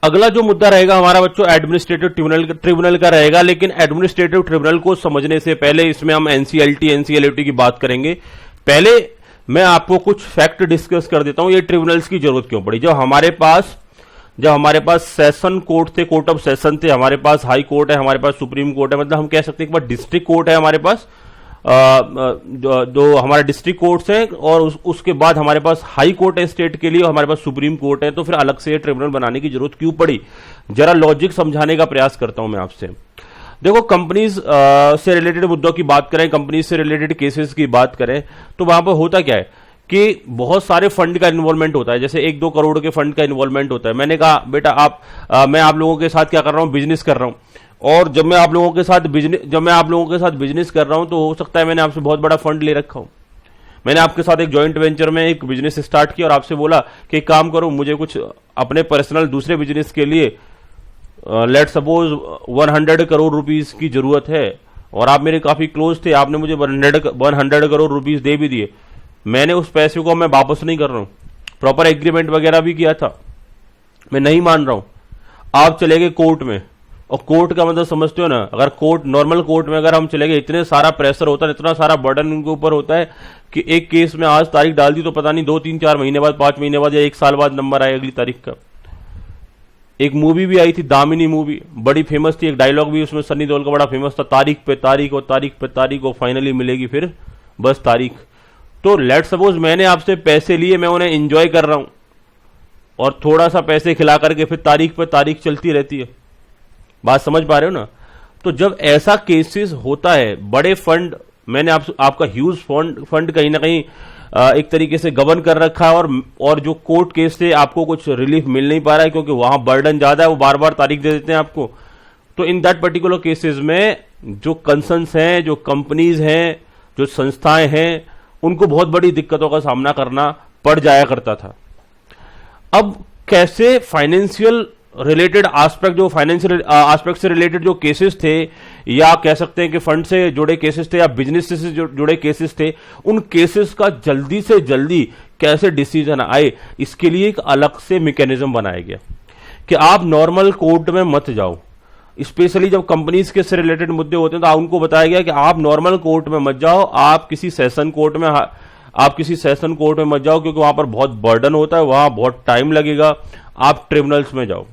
अगला जो मुद्दा रहेगा हमारा बच्चों एडमिनिस्ट्रेटिव ट्रिब्यूनल का रहेगा, लेकिन एडमिनिस्ट्रेटिव ट्रिब्यूनल को समझने से पहले इसमें हम एनसीएलटी एनसीएलटी की बात करेंगे। पहले मैं आपको कुछ फैक्ट डिस्कस कर देता हूं, ये ट्रिब्यूनल्स की जरूरत क्यों पड़ी। जब हमारे पास सेशन कोर्ट थे, कोर्ट ऑफ सेशन थे, हमारे पास हाई कोर्ट है, हमारे पास सुप्रीम कोर्ट है, मतलब हम कह सकते हैं एक बार डिस्ट्रिक्ट कोर्ट है हमारे पास, जो हमारे डिस्ट्रिक्ट कोर्ट्स हैं, और उसके बाद हमारे पास हाई कोर्ट है स्टेट के लिए, और हमारे पास सुप्रीम कोर्ट है। तो फिर अलग से ट्रिब्यूनल बनाने की जरूरत क्यों पड़ी, जरा लॉजिक समझाने का प्रयास करता हूं मैं आपसे। देखो, कंपनीज से रिलेटेड मुद्दों की बात करें, कंपनीज से रिलेटेड केसेस की बात करें, तो वहां पर होता क्या है कि बहुत सारे फंड का इन्वॉल्वमेंट होता है। जैसे 1-2 करोड़ के फंड का इन्वॉल्वमेंट होता है। मैंने कहा बेटा मैं आप लोगों के साथ क्या कर रहा हूं, बिजनेस कर रहा हूं, और जब मैं आप लोगों के साथ बिजनेस कर रहा हूं तो हो सकता है मैंने आपसे बहुत बड़ा फंड ले रखा हूं। मैंने आपके साथ एक जॉइंट वेंचर में एक बिजनेस स्टार्ट किया और आपसे बोला कि एक काम करो, मुझे कुछ अपने पर्सनल दूसरे बिजनेस के लिए लेट सपोज 100 करोड़ रुपीस की जरूरत है, और आप मेरे काफी क्लोज थे, आपने मुझे 100 करोड़ रुपीस दे भी दिए। मैंने उस पैसे को मैं वापस नहीं कर रहा हूं, प्रॉपर एग्रीमेंट वगैरह भी किया था, मैं नहीं मान रहा हूं। आप चले गए कोर्ट में, और कोर्ट का मतलब समझते हो ना, अगर नॉर्मल कोर्ट में अगर हम चले गए, इतने सारा प्रेशर होता है, इतना सारा बर्डन उनके ऊपर होता है कि एक केस में आज तारीख डाल दी तो पता नहीं 2-3-4 महीने बाद, 5 महीने बाद या 1 साल बाद नंबर आए अगली तारीख का। एक मूवी भी आई थी, दामिनी मूवी, बड़ी फेमस थी, एक डायलॉग भी उसमें सन्नी देओल का बड़ा फेमस था, तारीख पे तारीख और तारीख पे तारीख, और फाइनली मिलेगी फिर बस तारीख। तो लेट सपोज मैंने आपसे पैसे लिए, मैं उन्हें एंजॉय कर रहा हूं, और थोड़ा सा पैसे खिला करके फिर तारीख पे तारीख चलती रहती है। बात समझ पा रहे हो ना। तो जब ऐसा केसेस होता है, बड़े फंड, मैंने आपका ह्यूज फंड कहीं ना कहीं एक तरीके से गवर्न कर रखा है, और जो कोर्ट केस से आपको कुछ रिलीफ मिल नहीं पा रहा है क्योंकि वहां बर्डन ज्यादा है, वो बार बार तारीख दे देते हैं आपको। तो इन दैट पर्टिकुलर केसेस में जो कंसर्न्स हैं, जो कंपनीज हैं, जो संस्थाएं हैं, उनको बहुत बड़ी दिक्कतों का सामना करना पड़ जाया करता था। अब कैसे फाइनेंशियल रिलेटेड एस्पेक्ट, जो फाइनेंशियल एस्पेक्ट से रिलेटेड जो केसेस थे, या कह सकते हैं कि फंड से जुड़े केसेस थे, या बिजनेस से जुड़े केसेस थे, उन केसेस का जल्दी से जल्दी कैसे डिसीजन आए, इसके लिए एक अलग से मैकेनिज्म बनाया गया कि आप नॉर्मल कोर्ट में मत जाओ। स्पेशली जब कंपनीज के से रिलेटेड मुद्दे होते हैं तो उनको बताया गया कि आप नॉर्मल कोर्ट में मत जाओ, आप किसी सेशन कोर्ट में मत जाओ, क्योंकि वहां पर बहुत बर्डन होता है, वहां बहुत टाइम लगेगा, आप ट्रिब्यूनल्स में जाओ।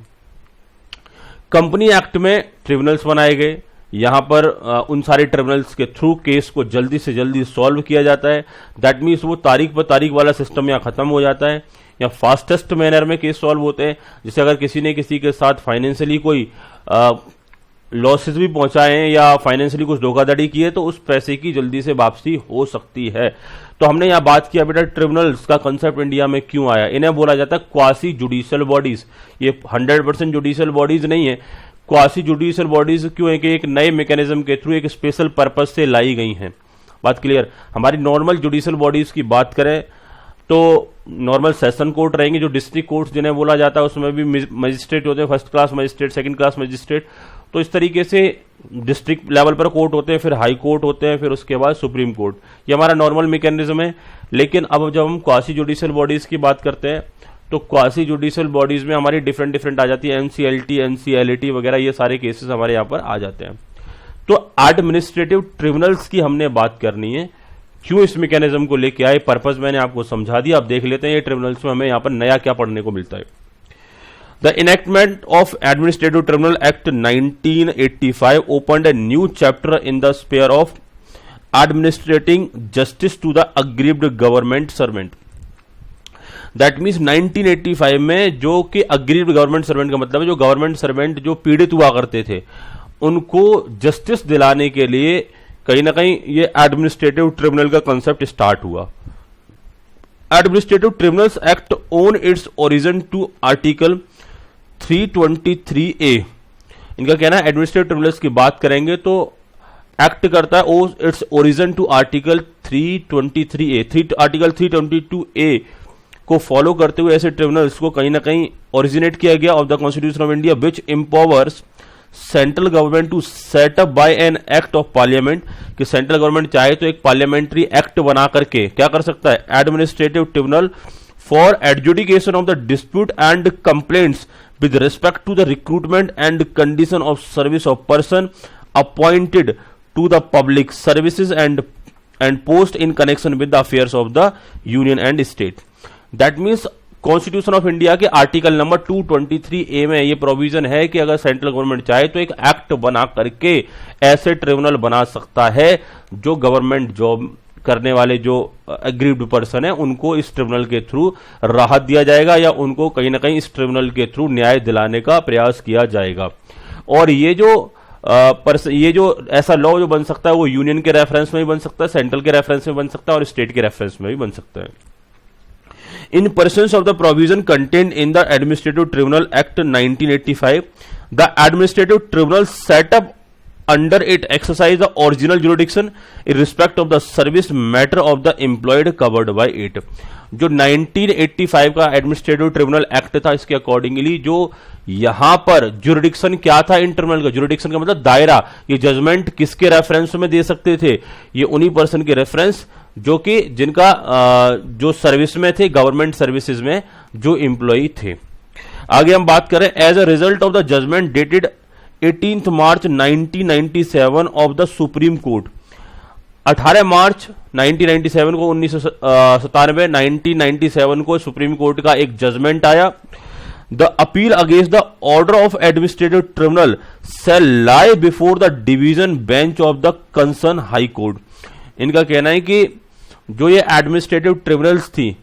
कंपनी एक्ट में ट्रिब्यूनल्स बनाए गए, यहां पर उन सारे ट्रिब्यूनल्स के थ्रू केस को जल्दी से जल्दी सॉल्व किया जाता है। दैट मीन्स वो तारीख पर तारीख वाला सिस्टम यहां खत्म हो जाता है, या फास्टेस्ट मैनर में केस सॉल्व होते हैं। जैसे अगर किसी ने किसी के साथ फाइनेंशियली कोई लॉसेस भी पहुंचाए हैं या फाइनेंशियली कुछ धोखाधड़ी की है, तो उस पैसे की जल्दी से वापसी हो सकती है। तो हमने यहां बात किया बेटा ट्रिब्यूनल्स का कंसेप्ट इंडिया में क्यों आया। इन्हें बोला जाता है क्वासी जुडिशियल बॉडीज। ये 100% जुडिशियल बॉडीज नहीं है। क्वासी जुडिशियल बॉडीज क्यों है कि एक नए मैकेनिज्म के थ्रू एक स्पेशल पर्पज से लाई गई हैं। बात क्लियर। हमारी नॉर्मल जुडिशियल बॉडीज की बात करें तो नॉर्मल सेशन कोर्ट रहेंगे, जो डिस्ट्रिक्ट कोर्ट जिन्हें बोला जाता है, उसमें भी मजिस्ट्रेट होते हैं, first class magistrate, second class magistrate. तो इस तरीके से डिस्ट्रिक्ट लेवल पर कोर्ट होते हैं, फिर हाई कोर्ट होते हैं, फिर उसके बाद सुप्रीम कोर्ट। ये हमारा नॉर्मल मैकेनिज्म है। लेकिन अब जब हम क्वासी जुडिशियल बॉडीज की बात करते हैं तो क्वासी जुडिशियल बॉडीज में हमारी डिफरेंट आ जाती है, एनसीएलटी, एनसीएलटी वगैरह, ये सारे केसेस हमारे यहाँ पर आ जाते हैं। तो एडमिनिस्ट्रेटिव ट्रिब्यूनल्स की हमने बात करनी है, क्यों इस मैकेनिज्म को लेके आए, पर्पज मैंने आपको समझा दिया। अब देख लेते हैं ये ट्रिब्यूनल्स में हमें यहाँ पर नया क्या पढ़ने को मिलता है। The enactment of administrative tribunal act 1985 opened a new chapter in the sphere of administrating justice to the aggrieved government servant. That means 1985 में, जो कि अग्रीव्ड गवर्नमेंट सर्वेंट का मतलब है जो गवर्नमेंट सर्वेंट जो पीड़ित हुआ करते थे, उनको जस्टिस दिलाने के लिए कहीं ना कहीं ये एडमिनिस्ट्रेटिव ट्रिब्यूनल का कंसेप्ट स्टार्ट हुआ। Administrative tribunals act own its origin to article 323A। इनका कहना है एडमिनिस्ट्रेटिव ट्रिब्यूनल्स की बात करेंगे तो एक्ट करता है its origin to article 323A। Article 322A को फॉलो करते हुए ऐसे ट्रिब्यूनल्स को कहीं ना कहीं ओरिजिनेट किया गया of the constitution of India, which empowers central government to set up by an act of parliament, कि सेंट्रल गवर्नमेंट चाहे तो एक पार्लियामेंट्री एक्ट बना करके क्या कर सकता है, administrative tribunal for adjudication of the dispute and complaints with respect to the recruitment and condition of service of person appointed to the public services and post in connection with the affairs of the union and state. That means constitution of India के article number 223A में ये provision है कि अगर central government चाहे तो एक act बना करके ऐसे ट्रिब्यूनल बना सकता है जो गवर्नमेंट जॉब करने वाले जो एग्रीव्ड पर्सन है उनको इस ट्रिब्यूनल के थ्रू राहत दिया जाएगा या उनको कहीं ना कहीं इस ट्रिब्यूनल के थ्रू न्याय दिलाने का प्रयास किया जाएगा। और ये जो ऐसा लॉ जो बन सकता है वो यूनियन के रेफरेंस में भी बन सकता है, सेंट्रल के रेफरेंस में बन सकता है और स्टेट के रेफरेंस में भी बन सकता है। In pursuance of the provision contained in the Administrative Tribunal Act 1985, the Administrative Tribunal set up under it exercise the original jurisdiction in respect of the service matter of the employed covered by it. जो 1985 का administrative tribunal act था, इसके accordingly जो यहां पर jurisdiction क्या था इन tribunal का, जुरिडिक्शन का मतलब दायरा, ये जजमेंट किसके रेफरेंस में दे सकते थे, ये उन्हीं पर्सन के रेफरेंस जो कि जिनका जो सर्विस में थे, गवर्नमेंट सर्विसेज में जो एम्प्लॉई थे। आगे हम बात करें as a result of the judgement dated 18 March 1997 of the Supreme Court. 18 March 1997 को 1997 को सुप्रीम कोर्ट का एक जजमेंट आया। The appeal against the order of administrative tribunal shall lie before the division bench of the concern high court. इनका कहना है कि जो ये एडमिनिस्ट्रेटिव ट्रिब्यूनल्स थी,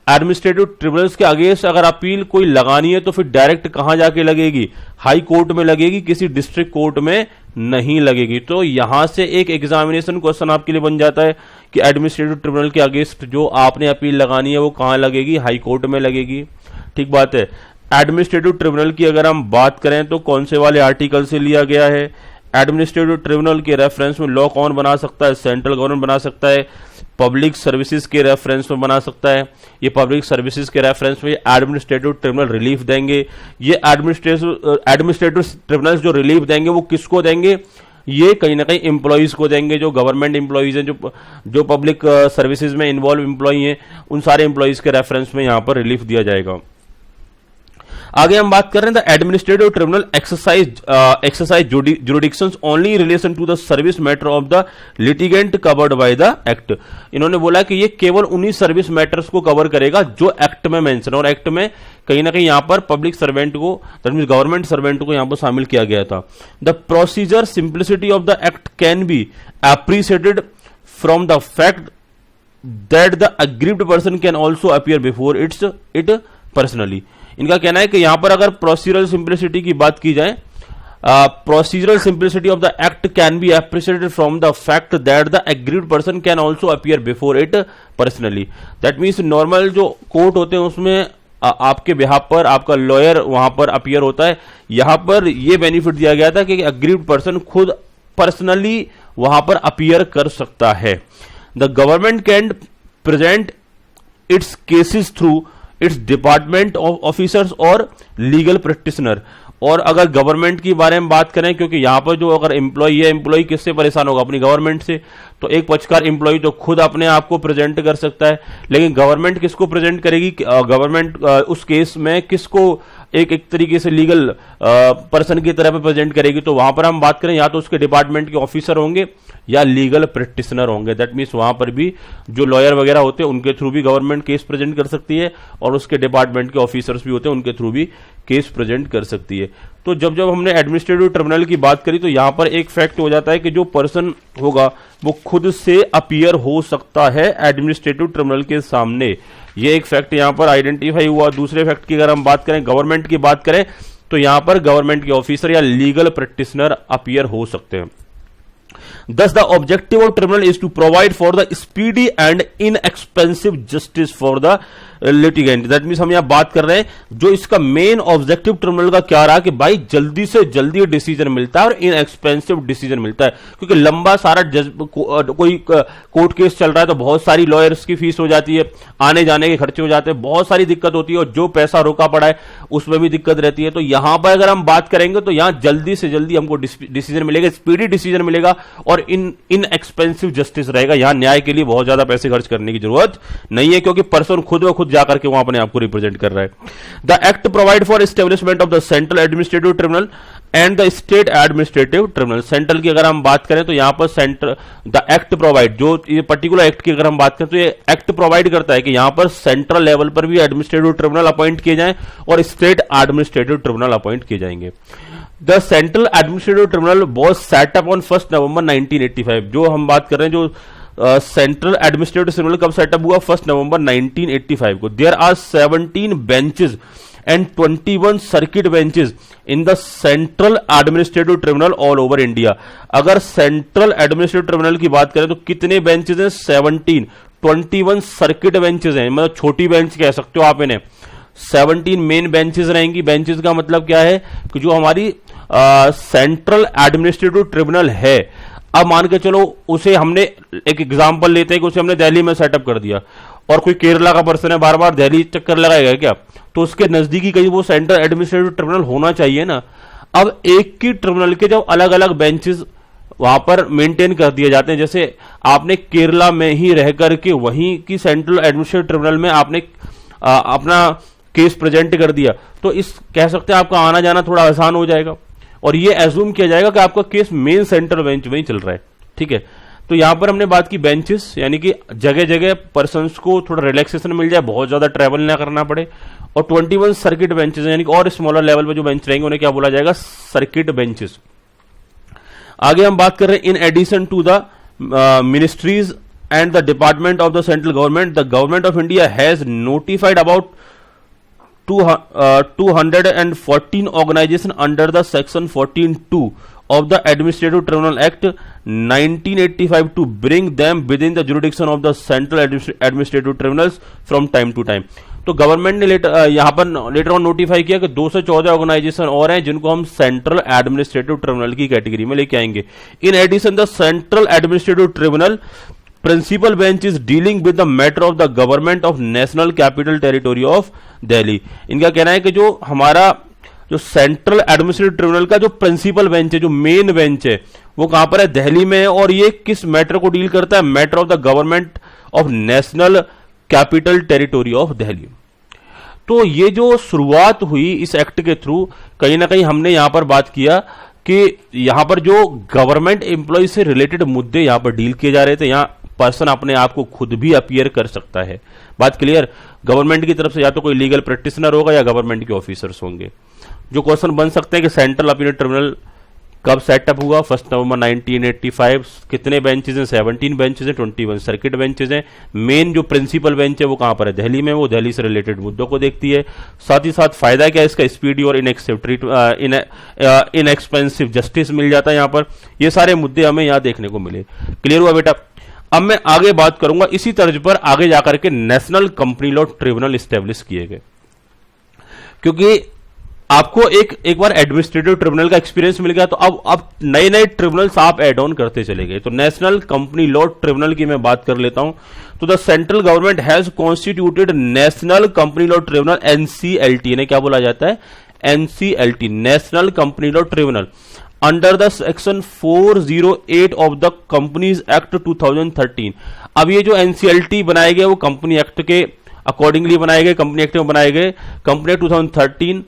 एडमिनिस्ट्रेटिव ट्रिब्यूनल्स के अगेंस्ट अगर अपील कोई लगानी है तो फिर डायरेक्ट कहां जाके लगेगी, हाई कोर्ट में लगेगी, किसी डिस्ट्रिक्ट कोर्ट में नहीं लगेगी। तो यहां से एक एग्जामिनेशन क्वेश्चन आपके लिए बन जाता है कि एडमिनिस्ट्रेटिव ट्रिब्यूनल के अगेंस्ट जो आपने अपील लगानी है वो कहां लगेगी, हाई कोर्ट में लगेगी। ठीक बात है। एडमिनिस्ट्रेटिव ट्रिब्यूनल की अगर हम बात करें तो कौन से वाले आर्टिकल से लिया गया है, एडमिनिस्ट्रेटिव ट्रिब्यूनल के रेफरेंस में लॉ कौन बना सकता है, सेंट्रल गवर्नमेंट बना सकता है, पब्लिक सर्विसेज के रेफरेंस में बना सकता है। ये पब्लिक सर्विसेज के रेफरेंस में एडमिनिस्ट्रेटिव ट्रिब्यूनल रिलीफ देंगे। ये एडमिनिस्ट्रेटिव ट्रिब्यूनल्स जो रिलीफ देंगे वो किसको देंगे, ये कहीं ना कहीं एम्प्लॉइज को देंगे, जो गवर्नमेंट एम्प्लॉइज हैं, जो पब्लिक सर्विसेज में इन्वॉल्व एम्प्लॉई हैं, उन सारे एम्प्लॉइज के रेफरेंस में यहां पर रिलीफ दिया जाएगा। आगे हम बात कर रहे हैं the administrative tribunal exercise jurisdictions only in relation to the service matter of the litigant covered by the act. इन्होंने बोला कि ये केवल उन्हीं सर्विस मैटर्स को कवर करेगा जो एक्ट में मेंशन, और एक्ट में कहीं ना कहीं यहां पर पब्लिक सर्वेंट को, दैट मींस गवर्नमेंट सर्वेंट को यहां पर शामिल किया गया था। The procedure simplicity of the act can be appreciated from the fact that the aggrieved person can also appear before it personally. इनका कहना है कि यहां पर अगर प्रोसीजरल सिंप्लिसिटी की बात की जाए, procedural simplicity of the act can be appreciated from the fact that the agreed person can also appear before it personally. That means normal जो कोर्ट होते हैं उसमें आपके बिहाफ पर आपका लॉयर वहां पर अपीयर होता है। यहां पर यह बेनिफिट दिया गया था कि एग्रीड पर्सन खुद पर्सनली वहां पर अपीयर कर सकता है। The government can present it's cases through it's department of officers और लीगल प्रैक्टिशनर। और अगर गवर्नमेंट की बारे में बात करें, क्योंकि यहां पर जो अगर एम्प्लॉई है, एम्प्लॉई किससे परेशान होगा, अपनी गवर्नमेंट से। तो एक पक्षकार एम्प्लॉई तो खुद अपने आप को प्रेजेंट कर सकता है, लेकिन गवर्नमेंट किसको प्रेजेंट करेगी, गवर्नमेंट उस केस में किसको एक तरीके से लीगल पर्सन की तरह प्रेजेंट करेगी। तो वहां पर हम बात करें या तो उसके डिपार्टमेंट के ऑफिसर होंगे या लीगल प्रैक्टिशनर होंगे। दैट मीन्स वहां पर भी जो लॉयर वगैरह होते हैं उनके थ्रू भी गवर्नमेंट केस प्रेजेंट कर सकती है, और उसके डिपार्टमेंट के ऑफिसर्स भी होते हैं उनके थ्रू भी केस प्रेजेंट कर सकती है। तो जब हमने एडमिनिस्ट्रेटिव ट्रिब्यूनल की बात करी तो यहां पर एक फैक्ट हो जाता है कि जो पर्सन होगा वो खुद से अपीयर हो सकता है एडमिनिस्ट्रेटिव ट्रिब्यूनल के सामने। ये एक फैक्ट यहां पर आइडेंटिफाई हुआ। दूसरे फैक्ट की अगर हम बात करें, गवर्नमेंट की बात करें, तो यहां पर गवर्नमेंट के ऑफिसर या लीगल प्रैक्टिशनर अपीयर हो सकते हैं। Thus, the objective of tribunal is to provide for the speedy and inexpensive justice for the litigant. That means हम यहाँ बात कर रहे हैं जो इसका मेन ऑब्जेक्टिव ट्रिब्यूनल का क्या रहा कि भाई जल्दी से जल्दी डिसीजन मिलता है और इनएक्सपेंसिव डिसीजन मिलता है। क्योंकि लंबा सारा कोई कोर्ट केस चल रहा है तो बहुत सारी लॉयर्स की फीस हो जाती है, आने जाने के खर्चे हो जाते हैं, बहुत सारी दिक्कत होती है, और जो पैसा रोका पड़ा है उसमें भी दिक्कत रहती है। तो यहां पर अगर हम बात करेंगे तो यहां जल्दी से जल्दी हमको डिसीजन मिलेगा, स्पीडी डिसीजन मिलेगा और इनएक्सपेंसिव जस्टिस रहेगा। यहां न्याय के लिए बहुत ज्यादा पैसे खर्च करने की जरूरत नहीं है, क्योंकि पर्सन खुद ब खुद खुद जाकर के वहां अपने आप को रिप्रेजेंट कर रहा है। The act provide for establishment of the central administrative tribunal and the state administrative tribunal. Central की अगर हम बात करें तो यहां पर सेंट्रल द एक्ट प्रोवाइड, जो ये पर्टिकुलर एक्ट की अगर हम बात करें तो ये एक्ट प्रोवाइड करता है कि यहां पर सेंट्रल लेवल पर भी एडमिनिस्ट्रेटिव ट्रिब्यूनल अपॉइंट किए जाएं और स्टेट एडमिनिस्ट्रेटिव ट्रिब्यूनल अपॉइंट किए जाएंगे। The central administrative tribunal was set up on 1 November 1985। जो हम बात कर रहे हैं, जो सेंट्रल एडमिनिस्ट्रेटिव ट्रिब्यूनल कब सेटअप हुआ? 1 नवंबर 1985 को। There are 17 benches and 21 circuit benches in the central administrative tribunal all over India. अगर सेंट्रल एडमिनिस्ट्रेटिव ट्रिब्यूनल की बात करें तो कितने बेंचेस हैं? 17, 21 सर्किट बेंचेस हैं, मतलब छोटी बेंच कह सकते हो आप इन्हें। 17 मेन बेंचेस रहेंगी। बेंचेस का मतलब क्या है कि जो हमारी सेंट्रल एडमिनिस्ट्रेटिव ट्रिब्यूनल है, अब मान के चलो उसे हमने एक एग्जांपल लेते हैं कि उसे हमने दिल्ली में सेटअप कर दिया और कोई केरला का पर्सन है, बार बार दिल्ली चक्कर लगाएगा क्या? तो उसके नजदीकी कहीं वो सेंट्रल एडमिनिस्ट्रेटिव ट्रिब्यूनल होना चाहिए ना। अब एक की ट्रिब्यूनल के जब अलग अलग बेंचेस वहां पर मेंटेन कर दिए जाते हैं, जैसे आपने केरला में ही रह करके वहीं की सेंट्रल एडमिनिस्ट्रेटिव ट्रिब्यूनल में आपने अपना केस प्रेजेंट कर दिया, तो इस कह सकते हैं आपका आना जाना थोड़ा आसान हो जाएगा और ये एज्यूम किया जाएगा कि आपका केस मेन सेंट्रल बेंच में ही चल रहा है। ठीक है, तो यहां पर हमने बात की बेंचेस, यानी कि जगह जगह पर्संस को थोड़ा रिलैक्सेशन मिल जाए, बहुत ज्यादा ट्रैवल ना करना पड़े। और 21 सर्किट बेंचेस यानी कि और स्मॉलर लेवल पे जो बेंच रहेंगे उन्हें क्या बोला जाएगा? Circuit benches. आगे हम बात कर रहे हैं in addition to the ministries and the department of the central government, the government of India has notified about 214 organization under the section 14(2) of the Administrative Tribunal Act 1985 to bring them within the jurisdiction of the Central Administrative Tribunals from time to time। तो government ने यहां पर later on notify किया कि 214 organisation और हैं जिनको हम सेंट्रल एडमिनिस्ट्रेटिव ट्रिब्यूनल की कैटेगरी में लेके आएंगे। In addition the central administrative tribunal principal bench is dealing with the matter of the government of national capital territory of Delhi. इनका कहना है कि जो हमारा जो सेंट्रल एडमिनिस्ट्रेटिव ट्रिब्यूनल का जो प्रिंसिपल बेंच है, जो मेन बेंच है, वो कहां पर है? दिल्ली में है। और ये किस मैटर को डील करता है? Matter of the government of national capital territory of Delhi. तो ये जो शुरुआत हुई इस एक्ट के थ्रू, कहीं ना कहीं हमने यहां पर बात किया कि यहां पर जो गवर्नमेंट एम्प्लॉय से रिलेटेड मुद्दे यहां पर डील किए जा रहे थे, यहां पर्सन अपने आप को खुद भी अपीयर कर सकता है। बात क्लियर? गवर्नमेंट की तरफ से या तो कोई लीगल प्रैक्टिशनर होगा या गवर्नमेंट के ऑफिसर्स होंगे। जो क्वेश्चन बन सकते हैं कि सेंट्रल अपील ट्रिब्यूनल कब सेटअप हुआ? 1 नवंबर 1985। कितने बेंचेस हैं? 17 बेंचेस हैं, 21 सर्किट बेंचेस हैं। मेन जो प्रिंसिपल बेंच है वो कहां पर है? दिल्ली में। वो दिल्ली से रिलेटेड मुद्दों को देखती है। साथ ही साथ फायदा क्या है इसका? स्पीडी और इनएक्सपेंसिव जस्टिस मिल जाता है यहां पर। ये सारे मुद्दे हमें यहां देखने को मिले। क्लियर हुआ बेटा? अब मैं आगे बात करूंगा इसी तर्ज पर आगे जाकर के national company law tribunal establish किए गए, क्योंकि आपको एक बार एडमिनिस्ट्रेटिव ट्रिब्यूनल का एक्सपीरियंस मिल गया, तो अब नए नए ट्रिब्यूनल्स आप एड ऑन करते चले गए। तो नेशनल कंपनी लॉ ट्रिब्यूनल की मैं बात कर लेता हूं। तो the central government has constituted national company law tribunal, NCLT. इन्हें क्या बोला जाता है? NCLT, national company law tribunal, under the section 408 of the companies act 2013। अब ये जो एनसीएलटी बनाए गए वो कंपनी एक्ट के अकॉर्डिंगली बनाए गए, कंपनी एक्ट में बनाए गए। कंपनी एक्ट 2013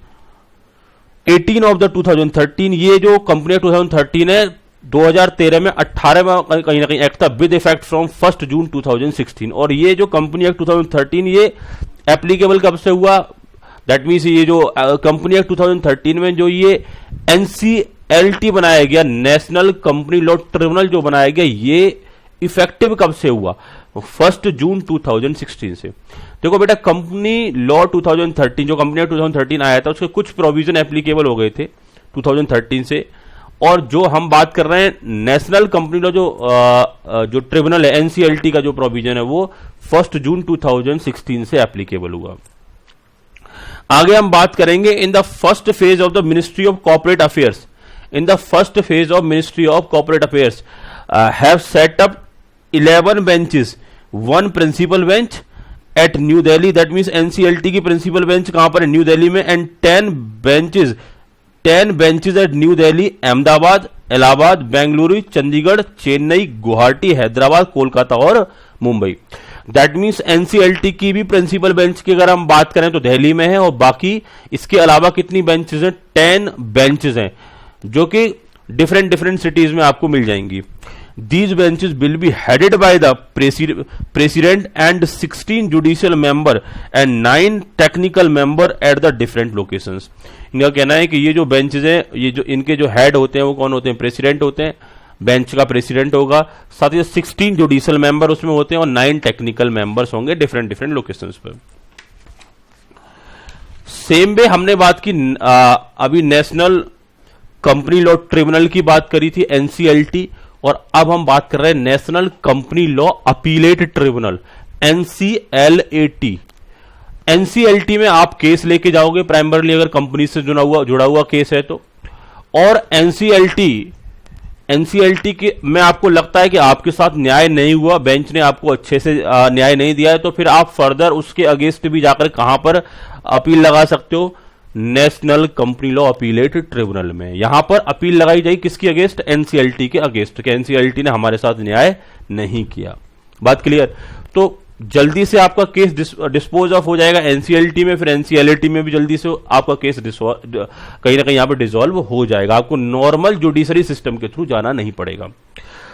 18 ऑफ द 2013, ये जो कंपनी एक्ट 2013 है 2013 में 18 में कहीं ना कहीं एक्ट था, विद इफेक्ट फ्रॉम 1 जून 2016। और ये जो कंपनी एक्ट 2013 ये एप्लीकेबल कब से हुआ? दैट मीन्स ये जो कंपनी एक्ट 2013 में जो ये एनसीएलटी बनाया गया, नेशनल कंपनी लॉ ट्रिब्यूनल जो बनाया गया, ये इफेक्टिव कब से हुआ? 1 जून 2016 से। देखो बेटा, कंपनी लॉ 2013 जो कंपनी एक्ट 2013 आया था उसके कुछ प्रोविजन एप्लीकेबल हो गए थे 2013 से, और जो हम बात कर रहे हैं नेशनल कंपनी लॉ जो ट्रिब्यूनल है, एनसीएलटी का जो प्रोविजन है वो 1 जून 2016 से एप्लीकेबल हुआ। आगे हम बात करेंगे in the first phase of the ministry of corporate affairs. In the first phase of ministry of corporate affairs have set up 11 benches, 1 principal bench at new Delhi, that means NCLT की principal bench कहां पर है? New Delhi में। And 10 benches at new Delhi, Ahmedabad, Allahabad, Bengaluru, Chandigarh, Chennai, Guwahati, Hyderabad, Kolkata और Mumbai. That means NCLT की भी principal bench की अगर हम बात करें तो दिल्ली में है, और बाकी इसके अलावा कितनी बेंचेस हैं? 10 बेंचेस हैं जो कि डिफरेंट डिफरेंट सिटीज में आपको मिल जाएंगी। These benches will be headed by the president and 16 judicial member and 9 technical member at the different locations। इनका कहना है कि ये जो बेंचेज हैं, ये जो इनके जो हेड होते हैं वो कौन होते हैं? प्रेसिडेंट होते हैं, बेंच का प्रेसिडेंट होगा, साथ ही 16 जुडिशियल मेंबर उसमें होते हैं और 9 टेक्निकल मेंबर्स होंगे डिफरेंट डिफरेंट लोकेशंस पर। सेम वे हमने बात की अभी नेशनल कंपनी लॉ ट्रिब्यूनल की बात करी थी, एनसीएलटी, और अब हम बात कर रहे हैं national company law appellate tribunal, NCLAT. NCLT में आप केस लेके जाओगे प्राइमरली अगर कंपनी से जुड़ा हुआ केस है तो, और एनसीएलटी के में आपको लगता है कि आपके साथ न्याय नहीं हुआ, बेंच ने आपको अच्छे से न्याय नहीं दिया है, तो फिर आप फर्दर उसके अगेंस्ट भी जाकर कहां पर अपील लगा सकते हो? National company law appellate tribunal में। यहां पर अपील लगाई जाएगी किसकी अगेंस्ट? एनसीएलटी के अगेंस्ट, कि एनसीएलटी ने हमारे साथ न्याय नहीं किया। बात क्लियर? तो जल्दी से आपका केस डिस्पोज ऑफ हो जाएगा एनसीएलटी में, फिर एनसीएलटी में भी जल्दी से आपका केस कहीं ना कहीं यहां पर डिसॉल्व हो जाएगा। आपको नॉर्मल जुडिशरी सिस्टम के थ्रू जाना नहीं पड़ेगा।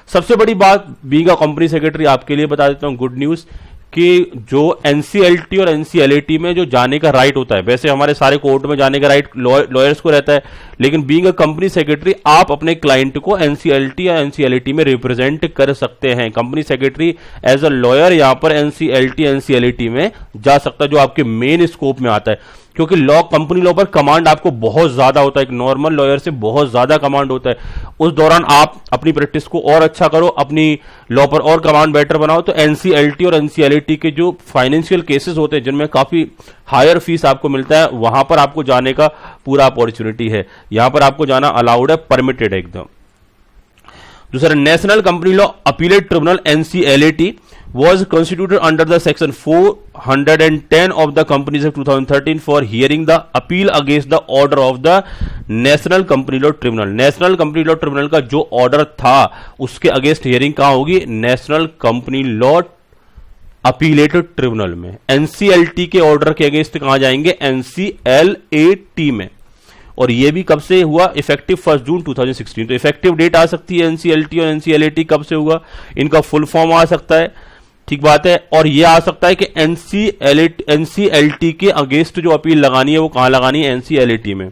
सबसे बड़ी बात बीइंग अ कंपनी सेक्रेटरी आपके लिए बता देता हूं गुड न्यूज, कि जो एनसीएलटी और एनसीएलएटी में जो जाने का राइट होता है, वैसे हमारे सारे कोर्ट में जाने का राइट लॉयर्स को रहता है, लेकिन बीइंग अ कंपनी सेक्रेटरी आप अपने क्लाइंट को एनसीएलटी या एनसीएलएटी में रिप्रेजेंट कर सकते हैं। Company secretary as a lawyer यहां पर एनसीएलटी एनसीएलएटी में जा सकता है, जो आपके मेन स्कोप में आता है, क्योंकि लॉ कंपनी लॉ पर कमांड आपको बहुत ज्यादा होता है, एक नॉर्मल लॉयर से बहुत ज्यादा कमांड होता है। उस दौरान आप अपनी प्रैक्टिस को और अच्छा करो, अपनी लॉ पर और कमांड बेटर बनाओ, तो एनसीएलटी और एनसीएलएटी के जो फाइनेंशियल केसेस होते हैं जिनमें काफी हायर फीस आपको मिलता है, वहां पर आपको जाने का पूरा अपॉर्चुनिटी है। यहां पर आपको जाना अलाउड है, परमिटेड है एकदम। दूसरा, national company law appellate tribunal NCLAT was constituted under the section 410 of the Companies Act 2013 for hearing the appeal against the order of the National Company Law Tribunal। National company law tribunal का जो order था उसके against hearing कहां होगी? National company law appellate tribunal में। NCLT के order के against कहां जाएंगे? एनसीएलएटी में। और ये भी कब से हुआ? इफेक्टिव 1 जून 2016। तो इफेक्टिव डेट आ सकती है एनसीएलटी और एनसीएलएटी कब से हुआ, इनका फुल फॉर्म आ सकता है, ठीक बात है। और यह आ सकता है कि एनसीएलटी के अगेंस्ट जो अपील लगानी है वो कहां लगानी है? एनसीएलएटी में।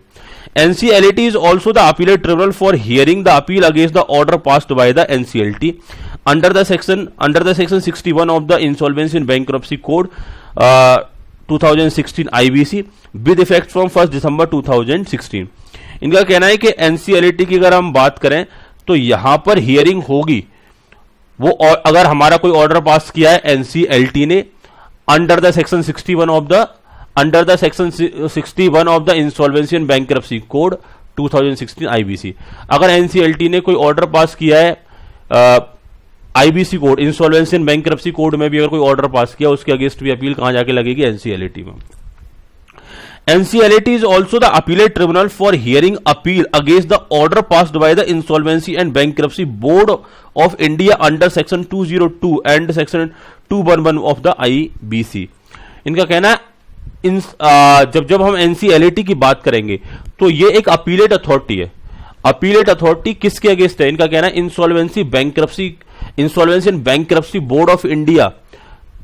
NCLAT is also the appellate tribunal for hearing the appeal against the order passed by the NCLT under the section 61 of the insolvency and bankruptcy code 2016 IBC with effect from 1 दिसंबर 2016। इनका कहना है कि NCLT की अगर हम बात करें तो यहां पर हियरिंग होगी वो, और अगर हमारा कोई ऑर्डर पास किया है एनसीएलटी ने under the section 61 of the insolvency and bankruptcy code 2016 IBC. अगर एनसीएलटी ने कोई ऑर्डर पास किया है IBC code, insolvency and bankruptcy code में भी अगर कोई ऑर्डर पास किया, उसके अगेंस्ट भी अपील कहां जाके लगेगी? एनसीएलटी में। NCLAT is also the appellate tribunal for hearing appeal against the order passed by the Insolvency and Bankruptcy Board of India under section 202 and section 211 of the IBC। इनका कहना है जब हम NCLAT की बात करेंगे तो ये एक अपीलेट अथॉरिटी है। अपीलेट अथॉरिटी किसके अगेंस्ट है? इनका कहना है insolvency and bankruptcy board of India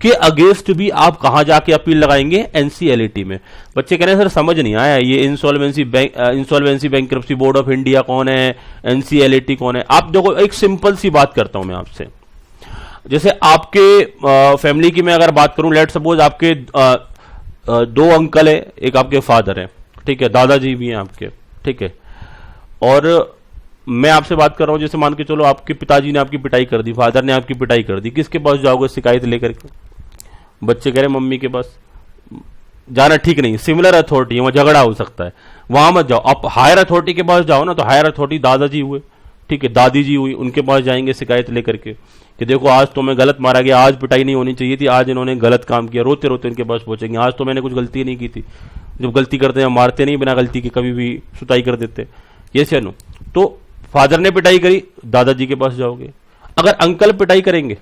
के अगेंस्ट भी आप कहां जाके अपील लगाएंगे? एनसीएलएटी में। बच्चे कह रहे हैं सर समझ नहीं आया, ये insolvency bankruptcy board of India कौन है, एनसीएलएटी कौन है? आप देखो, एक सिंपल सी बात करता हूं मैं आपसे। जैसे आपके फैमिली की मैं अगर बात करूं, लेट सपोज आपके 2 अंकल है, एक आपके फादर है, ठीक है, दादाजी भी हैं आपके, ठीक है, और मैं आपसे बात कर रहा हूं, जैसे मान के चलो आपके पिताजी ने आपकी पिटाई कर दी, फादर ने आपकी पिटाई कर दी, किसके पास जाओगे शिकायत लेकर के? बच्चे कह रहे मम्मी के पास जाना ठीक नहीं, सिमिलर अथॉरिटी है, वहां झगड़ा हो सकता है, वहां मत जाओ। आप हायर अथॉरिटी के पास जाओ ना, तो हायर अथॉरिटी दादाजी हुए, ठीक है, दादी जी हुई, उनके पास जाएंगे शिकायत लेकर के कि देखो आज तुम्हें गलत मारा गया, आज पिटाई नहीं होनी चाहिए थी, आज इन्होंने गलत काम किया, रोते रोते उनके पास पहुंचेंगे, आज तो मैंने कुछ गलती नहीं की थी। जब गलती करते हैं मारते नहीं, बिना गलती के कभी भी सुताई कर देते, ये से नो। तो फादर ने पिटाई करी, दादाजी के पास जाओगे। अगर अंकल पिटाई करेंगे,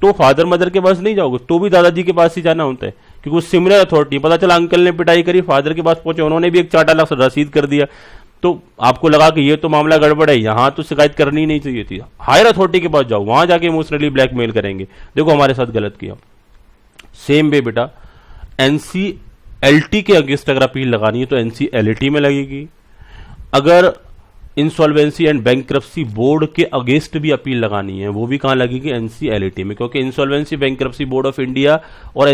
तो फादर मदर के पास नहीं जाओगे, तो भी दादाजी के पास ही जाना होता है, क्योंकि वो सिमिलर अथॉरिटी। पता चला अंकल ने पिटाई करी, फादर के पास पहुंचे, उन्होंने भी एक 4 लाख रसीद कर दिया, तो आपको लगा कि ये तो मामला गड़बड़ है, यहां तो शिकायत करनी ही नहीं चाहिए थी। हायर अथॉरिटी के पास जाओ, वहां जाके इमोशनली ब्लैकमेल करेंगे, देखो हमारे साथ गलत किया। सेम वे बेटा, एनसीएलटी के अगेंस्ट अगर अपील लगानी है तो एनसीएलटी में लगेगी। अगर इंसॉल्वेंसी एंड बैंक्रप्सी बोर्ड के अगेंस्ट भी अपील लगानी है, वो भी कहां लगेगी? एनसीएलटी में, क्योंकि insolvency bankruptcy board of India और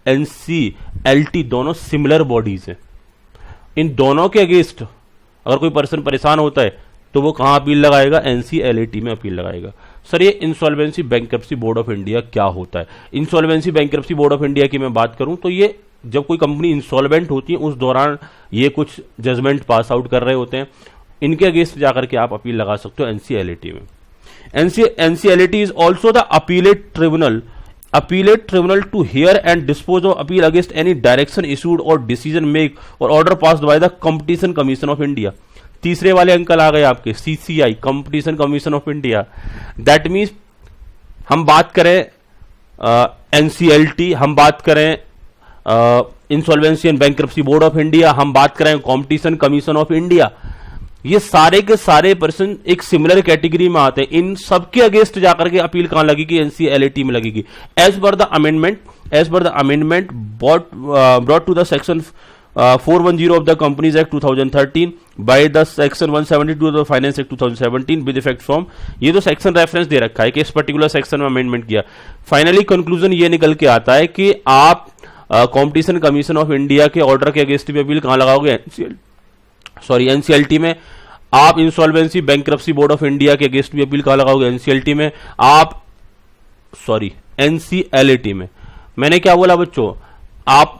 एनसीएलटी दोनों सिमिलर बॉडीज हैं। इन दोनों के अगेंस्ट अगर कोई पर्सन परेशान होता है तो वो कहां अपील लगाएगा? एनसीएलटी में अपील लगाएगा। सर ये insolvency bankruptcy board of India क्या होता है? Insolvency bankruptcy board of India की मैं बात करूं तो ये जब कोई कंपनी इंसॉल्वेंट होती है उस दौरान ये कुछ जजमेंट पास आउट कर रहे होते हैं, इनके अगेंस्ट जाकर के आप अपील लगा सकते हो एनसीएलटी में। NCLT is also the appellate tribunal to hear and dispose of appeal against any direction issued और डिसीजन मेक और order passed by the competition commission of India. तीसरे वाले अंकल आ गए आपके, CCI, competition commission of India. That means हम बात करें एनसीएलटी, हम बात करें insolvency and bankruptcy board of India, हम बात करें कंपटीशन कमीशन ऑफ इंडिया, ये सारे के सारे पर्सन एक सिमिलर कैटेगरी में आते हैं। इन सबके अगेंस्ट जाकर के अपील कहां लगेगी? एनसीएलटी में लगेगी। As per the amendment brought to the section 410 of the companies act 2013 by the section 172 of the finance act 2017 with effect from, ये तो सेक्शन रेफरेंस दे रखा है कि इस पर्टिकुलर सेक्शन में अमेंडमेंट किया। फाइनली कंक्लूजन ये निकल के आता है कि आप कंपटीशन कमीशन ऑफ इंडिया के ऑर्डर के अगेंस्ट भी अपील कहां लगाओगे? एनसीएलटी में। आप insolvency bankruptcy board of India के अगेंस्ट भी अपील कहां लगाओगे? एनसीएलटी में। एनसीएलटी में। मैंने क्या बोला बच्चों?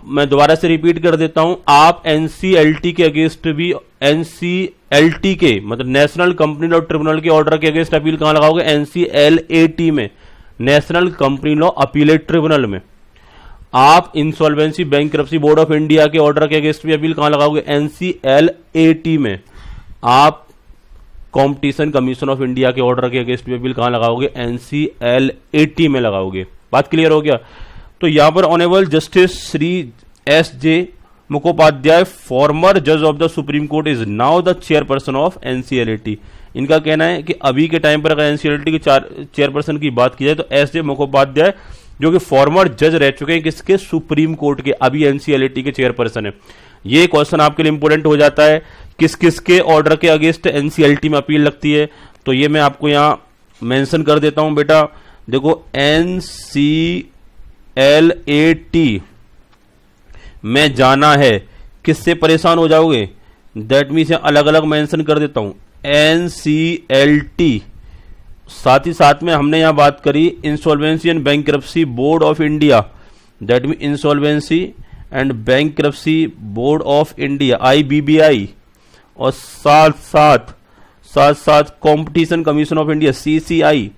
मैं दोबारा से रिपीट कर देता हूं, आप एनसीएलटी के अगेंस्ट भी, एनसीएलटी के मतलब नेशनल कंपनी लॉ ट्रिब्यूनल के ऑर्डर के अगेंस्ट अपील कहां लगाओगे? एनसीएलएटी में, national company law appellate tribunal में। आप insolvency bankruptcy board of India के ऑर्डर के अगेंस्ट भी अपील कहां लगाओगे? एनसीएलएटी में। आप कंपटीशन कमीशन ऑफ इंडिया के ऑर्डर के अगेंस्ट भी अपील कहां लगाओगे? एनसीएलएटी में लगाओगे। बात क्लियर हो गया? तो यहां पर honourable justice Shri SJ. Mukhopadhyay, former जज of the Supreme Court, is now the chairperson of NCLT. इनका कहना है कि अभी के टाइम पर अगर एनसीएलटी के चेयरपर्सन की बात की जाए तो एस.जे. मुखोपाध्याय जो कि फॉर्मर जज रह चुके हैं किसके? सुप्रीम कोर्ट के, अभी एनसीएलटी के चेयरपर्सन है। ये क्वेश्चन आपके लिए इंपोर्टेंट हो जाता है, किस किस के ऑर्डर के अगेंस्ट एनसीएलटी में अपील लगती है, तो ये मैं आपको यहां मेंशन कर देता हूं बेटा। देखो एनसीएलटी में जाना है, किससे परेशान हो जाओगे? दैट मीन्स अलग अलग मेंशन कर देता हूं, एनसीएलटी। साथ ही साथ में हमने यहां बात करी insolvency and bankruptcy board of India, that mean insolvency and bankruptcy board of India, IBBI, और साथ साथ competition commission of India, CCI.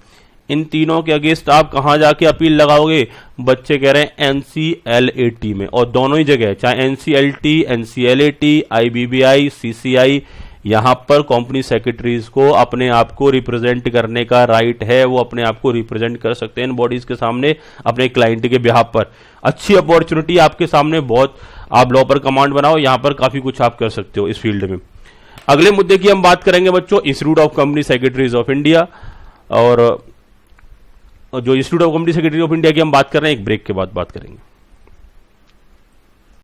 इन तीनों के अगेंस्ट आप कहां जाके अपील लगाओगे? बच्चे कह रहे हैं एनसीएलएटी में, और दोनों ही जगह चाहे एनसीएलटी, एनसीएलएटी, आईबीबीआई, सीसीआई, यहां पर कंपनी सेक्रेटरीज को अपने आप को रिप्रेजेंट करने का राइट है, वो अपने आप को रिप्रेजेंट कर सकते हैं इन बॉडीज के सामने अपने क्लाइंट के बिहाफ पर। अच्छी अपॉर्चुनिटी आपके सामने, बहुत आप लॉ पर कमांड बनाओ, यहां पर काफी कुछ आप कर सकते हो इस फील्ड में। अगले मुद्दे की हम बात करेंगे बच्चों, institute of company secretaries of India, और जो institute of company secretary of India की हम बात कर रहे हैं एक ब्रेक के बाद बात करेंगे।